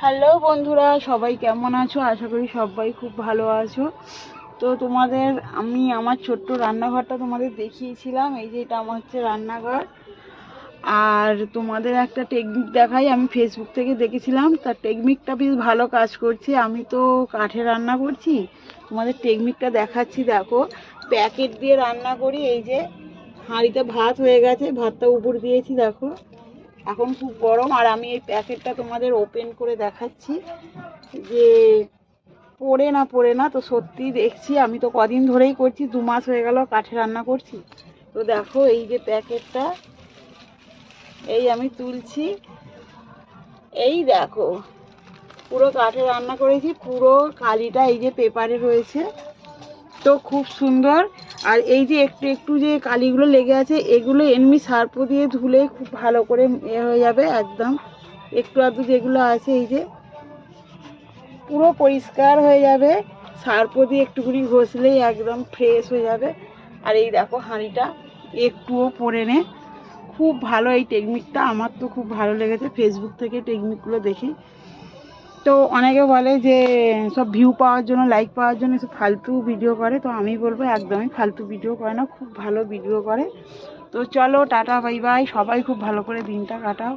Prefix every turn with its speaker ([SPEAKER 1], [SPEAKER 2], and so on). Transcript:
[SPEAKER 1] Hello বন্ধুরা, সবাই কেমন আছো? আশা করি সবাই খুব ভালো আছো। তো তোমাদের আমি আমার ছোট্ট রান্নাঘরটা তোমাদের দেখিয়েছিলাম। এই যে এটা আমার হচ্ছে রান্নাঘর। আর তোমাদের একটা টেকনিক দেখাই, আমি ফেসবুক থেকে দেখেছিলাম, তার টেকনিকটা বেশ ভালো কাজ করছে। আমি তো কাঠে রান্না করছি, তোমাদের টেকনিকটা দেখাচ্ছি। দেখো, প্যাকেট দিয়ে রান্না করি। এই যে হাঁড়িতে ভাত হয়ে গেছে, ভাতটা উপর দিয়েছি, দেখো এখন খুব গরম। আর আমি এই প্যাকেটটা তোমাদের ওপেন করে দেখাচ্ছি যে পড়ে না তো সত্যি দেখছি। আমি তো কদিন ধরেই করছি, 2 মাস হয়ে গেল কাঠে রান্না করছি। তো দেখো এই যে প্যাকেটটা, এই আমি তুলছি, এই দেখো পুরো কাঠে রান্না করেছি। পুরো কালিটা এই যে পেপারে রয়েছে, তো খুব সুন্দর। আর এই যে একটু একটু যে কালিগুলো লেগে আছে, এগুলো এমনি সার্পো দিয়ে ধুলে খুব ভালো করে হয়ে যাবে একদম। একটু আধটু যেগুলো আছে এই যে পুরো পরিষ্কার হয়ে যাবে, সার্পো দিয়ে একটুখানি ঘষলেই একদম ফ্রেশ হয়ে যাবে। আর এই দেখো হাঁড়িটা একটুও পড়ে নে, খুব ভালো এই টেকনিকটা। আমার তো খুব ভালো লেগেছে, ফেসবুক থেকে টেকনিকগুলো দেখি। তো অনেকে বলে যে সব ভিউ পাওয়ার জন্য, লাইক পাওয়ার জন্য সব ফালতু ভিডিও করে, তো আমি বলবো একদমই ফালতু ভিডিও করে না, খুব ভালো ভিডিও করে। তো চলো টাটা বাই বাই, সবাই খুব ভালো করে দিনটা কাটাও।